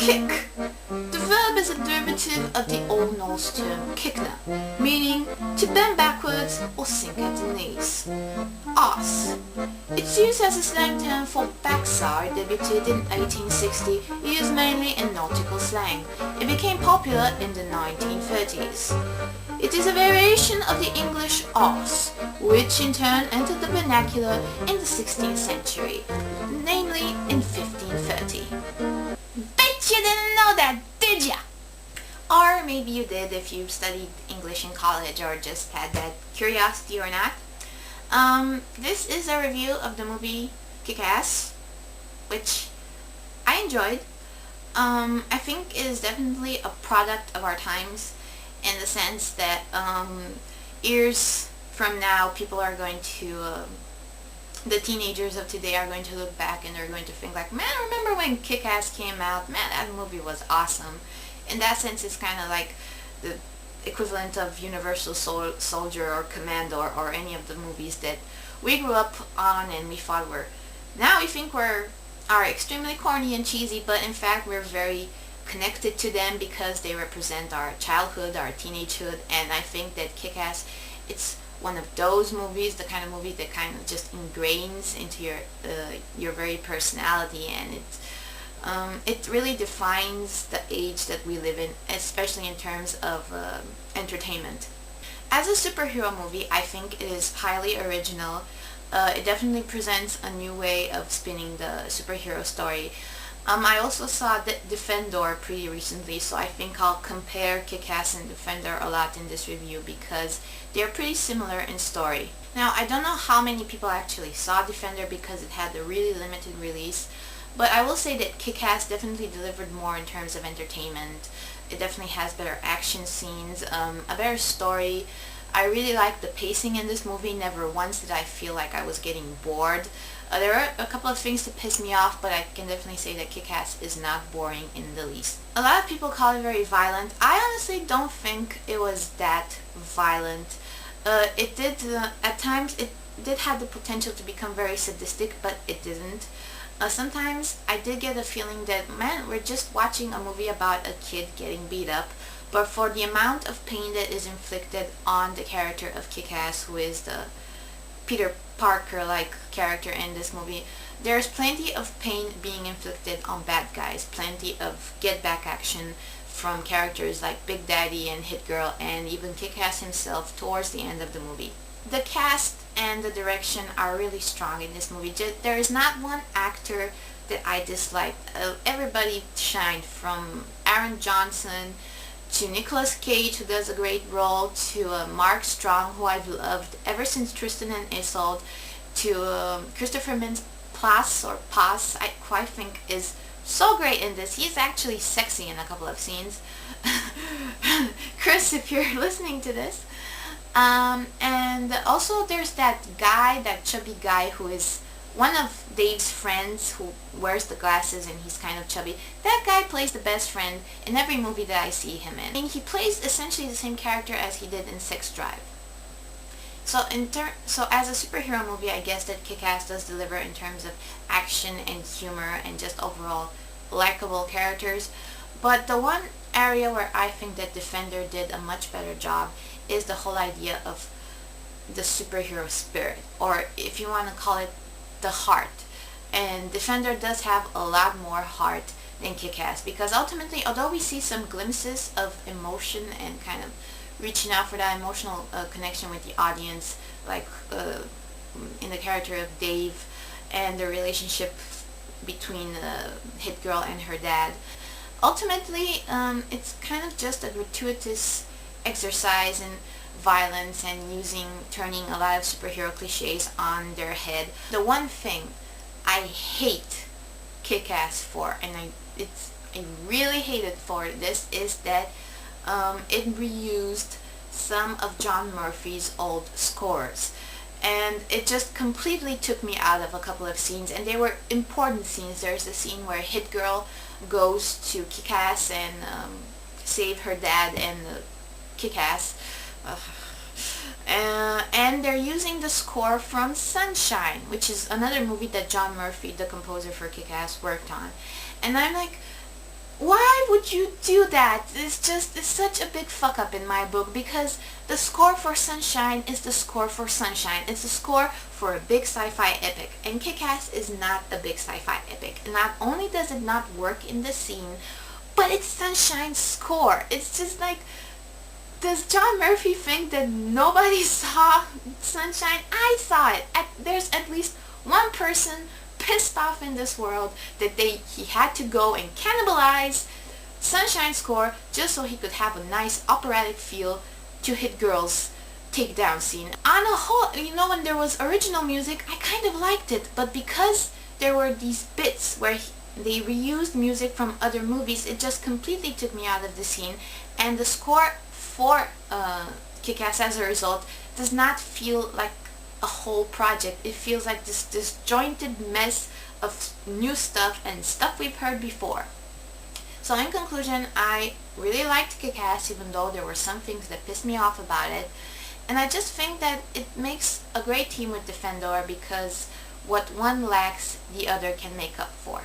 Kick. The verb is a derivative of the Old Norse term kikna, meaning to bend backwards or sink at the knees. Arse. It's used as a slang term for backside, debuted in 1860, used mainly in nautical slang. It became popular in the 1930s. It is a variation of the English arse, which in turn entered the vernacular in the 16th century, namely in 1530. Bet you didn't know that, did ya? Or maybe you did if you studied English in college or just had that curiosity or not. This is a review of the movie Kick-Ass, which I enjoyed. I think it is definitely a product of our times in the sense that years from now people are going to the teenagers of today are going to look back and they're going to think like, man, remember when Kick-Ass came out? Man, that movie was awesome. In that sense, it's kind of like the equivalent of Universal Soldier or Commando or any of the movies that we grew up on and we thought were, now we think are extremely corny and cheesy, but in fact we're very connected to them because they represent our childhood, our teenagehood, and I think that Kick-Ass, it's one of those movies, the kind of movie that kind of just ingrains into your very personality, and it really defines the age that we live in, especially in terms of entertainment. As a superhero movie, I think it is highly original. It definitely presents a new way of spinning the superhero story. I also saw Defender pretty recently, so I think I'll compare Kick-Ass and Defender a lot in this review because they're pretty similar in story. Now, I don't know how many people actually saw Defender because it had a really limited release, but I will say that Kick-Ass definitely delivered more in terms of entertainment. It definitely has better action scenes, a better story. I really like the pacing in this movie. Never once did I feel like I was getting bored. There are a couple of things to piss me off, but I can definitely say that Kick-Ass is not boring in the least. A lot of people call it very violent. I honestly don't think it was that violent. It did, at times, it did have the potential to become very sadistic, but it didn't. Sometimes I did get a feeling that, man, we're just watching a movie about a kid getting beat up, but for the amount of pain that is inflicted on the character of Kick-Ass, who is the Peter Parker-like character in this movie, there's plenty of pain being inflicted on bad guys, plenty of get-back action from characters like Big Daddy and Hit Girl and even Kick-Ass himself towards the end of the movie. The cast and the direction are really strong in this movie. There is not one actor that I dislike. Everybody shined, from Aaron Johnson to Nicolas Cage, who does a great role, to Mark Strong, who I've loved ever since Tristan and Isolde, to Christopher Mintz-Plasse, or Pass, I quite think is so great in this. He's actually sexy in a couple of scenes. Chris, if you're listening to this. And also there's that guy, that chubby guy who is one of Dave's friends who wears the glasses and he's kind of chubby. That guy plays the best friend in every movie that I see him in. I mean, he plays essentially the same character as he did in Sex Drive. So as a superhero movie, I guess that Kick-Ass does deliver in terms of action and humor and just overall likable characters. But the one area where I think that Defender did a much better job is the whole idea of the superhero spirit, or if you want to call it, the heart. And Defender does have a lot more heart than Kick-Ass, because ultimately, although we see some glimpses of emotion and kind of reaching out for that emotional connection with the audience, like in the character of Dave and the relationship between Hit Girl and her dad, ultimately it's kind of just a gratuitous exercise in violence and turning a lot of superhero cliches on their head. The one thing I hate Kick-Ass for, and I really hate it for this, is that it reused some of John Murphy's old scores, and it just completely took me out of a couple of scenes, and they were important scenes. There's a scene where Hit Girl goes to Kick-Ass and save her dad and Kick-Ass, and they're using the score from Sunshine, which is another movie that John Murphy, the composer for Kick-Ass, worked on. And I'm like, Why would you do that? It's such a big fuck up in my book, because the score for Sunshine is the score for Sunshine. It's the score for a big sci-fi epic, and Kick-Ass is not a big sci-fi epic. Not only does it not work in the scene, but it's Sunshine's score. It's just like, does John Murphy think that nobody saw Sunshine? I saw it. There's at least one person pissed off in this world that he had to go and cannibalize Sunshine's score just so he could have a nice operatic feel to Hit Girl's takedown scene. On a whole, when there was original music, I kind of liked it, but because there were these bits where they reused music from other movies, it just completely took me out of the scene, and the score for Kick-Ass as a result does not feel like a whole project. It feels like this disjointed mess of new stuff and stuff we've heard before. So in conclusion, I really liked Kick-Ass, even though there were some things that pissed me off about it. And I just think that it makes a great team with Defendor, because what one lacks, the other can make up for.